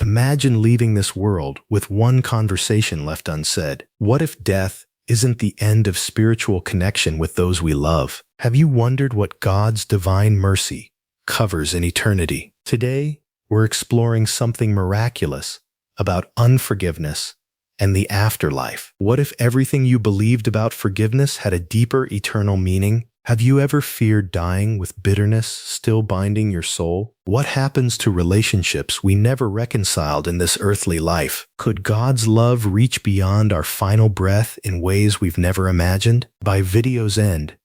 Imagine leaving this world with one conversation left unsaid. What if death isn't the end of spiritual connection with those we love? Have you wondered what God's divine mercy covers in eternity? Today, we're exploring something miraculous about unforgiveness and the afterlife. What if everything you believed about forgiveness had a deeper eternal meaning? Have you ever feared dying with bitterness still binding your soul? What happens to relationships we never reconciled in this earthly life? Could God's love reach beyond our final breath in ways we've never imagined? By video's end,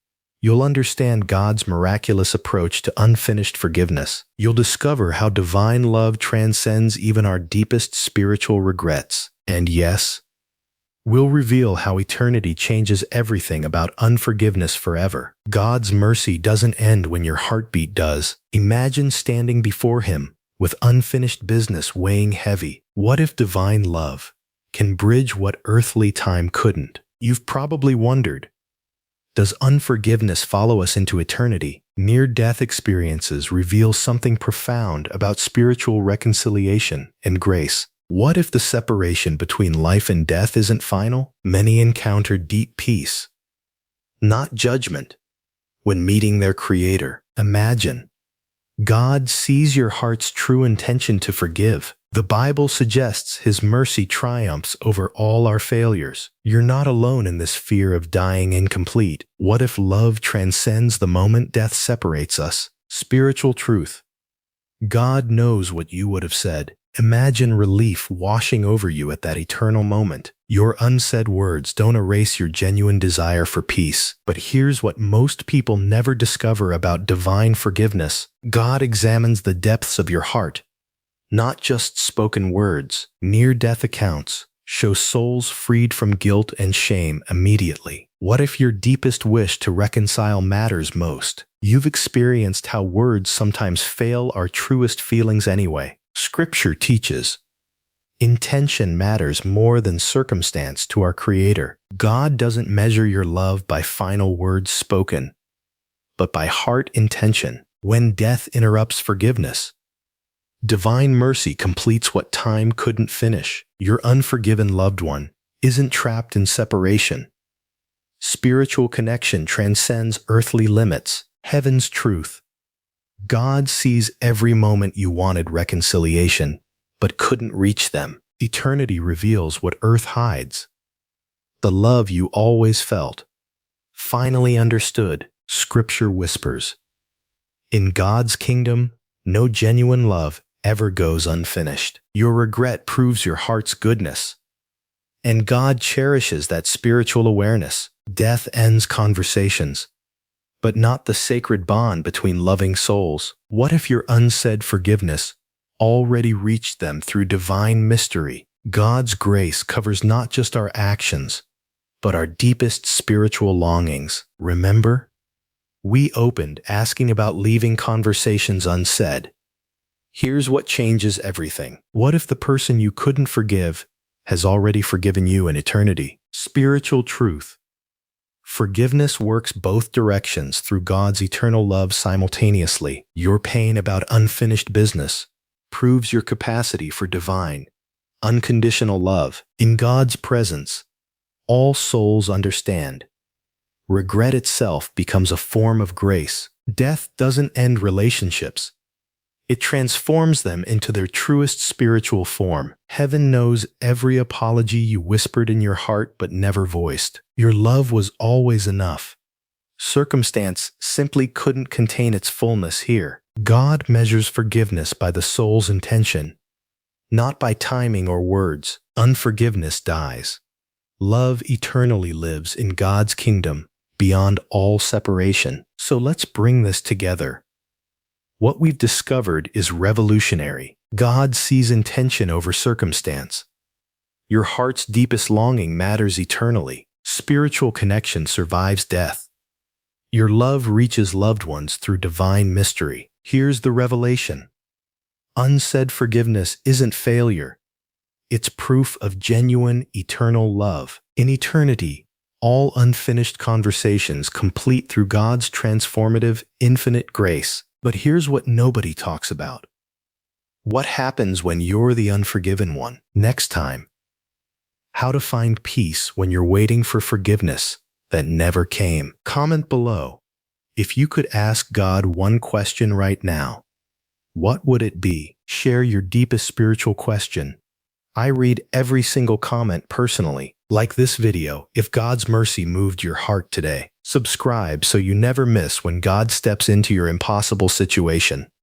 you'll understand God's miraculous approach to unfinished forgiveness. You'll discover how divine love transcends even our deepest spiritual regrets. And yes, we'll reveal how eternity changes everything about unforgiveness forever. God's mercy doesn't end when your heartbeat does. Imagine standing before Him with unfinished business weighing heavy. What if divine love can bridge what earthly time couldn't? You've probably wondered, does unforgiveness follow us into eternity? Near-death experiences reveal something profound about spiritual reconciliation and grace. What if the separation between life and death isn't final? Many encounter deep peace, not judgment, when meeting their Creator. Imagine, God sees your heart's true intention to forgive. The Bible suggests His mercy triumphs over all our failures. You're not alone in this fear of dying incomplete. What if love transcends the moment death separates us? Spiritual truth. God knows what you would have said. Imagine relief washing over you at that eternal moment. Your unsaid words don't erase your genuine desire for peace. But here's what most people never discover about divine forgiveness. God examines the depths of your heart, not just spoken words. Near-death accounts show souls freed from guilt and shame immediately. What if your deepest wish to reconcile matters most? You've experienced how words sometimes fail our truest feelings anyway. Scripture teaches intention matters more than circumstance to our Creator. God doesn't measure your love by final words spoken, but by heart intention. When death interrupts forgiveness, divine mercy completes what time couldn't finish. Your unforgiven loved one isn't trapped in separation. Spiritual connection transcends earthly limits. Heaven's truth. God sees every moment you wanted reconciliation, but couldn't reach them. Eternity reveals what earth hides. The love you always felt, finally understood. Scripture whispers, in God's kingdom, no genuine love ever goes unfinished. Your regret proves your heart's goodness, and God cherishes that spiritual awareness. Death ends conversations, but not the sacred bond between loving souls. What if your unsaid forgiveness already reached them through divine mystery? God's grace covers not just our actions, but our deepest spiritual longings. Remember? We opened asking about leaving conversations unsaid. Here's what changes everything. What if the person you couldn't forgive has already forgiven you in eternity? Spiritual truth. Forgiveness works both directions through God's eternal love simultaneously. Your pain about unfinished business proves your capacity for divine, unconditional love. In God's presence, all souls understand. Regret itself becomes a form of grace. Death doesn't end relationships. It transforms them into their truest spiritual form. Heaven knows every apology you whispered in your heart but never voiced. Your love was always enough. Circumstance simply couldn't contain its fullness here. God measures forgiveness by the soul's intention, not by timing or words. Unforgiveness dies. Love eternally lives in God's kingdom, beyond all separation. So let's bring this together. What we've discovered is revolutionary. God sees intention over circumstance. Your heart's deepest longing matters eternally. Spiritual connection survives death. Your love reaches loved ones through divine mystery. Here's the revelation. Unsaid forgiveness isn't failure. It's proof of genuine, eternal love. In eternity, all unfinished conversations complete through God's transformative, infinite grace. But here's what nobody talks about. What happens when you're the unforgiven one? Next time, how to find peace when you're waiting for forgiveness that never came. Comment below. If you could ask God one question right now, what would it be? Share your deepest spiritual question. I read every single comment personally. Like this video if God's mercy moved your heart today. Subscribe so you never miss when God steps into your impossible situation.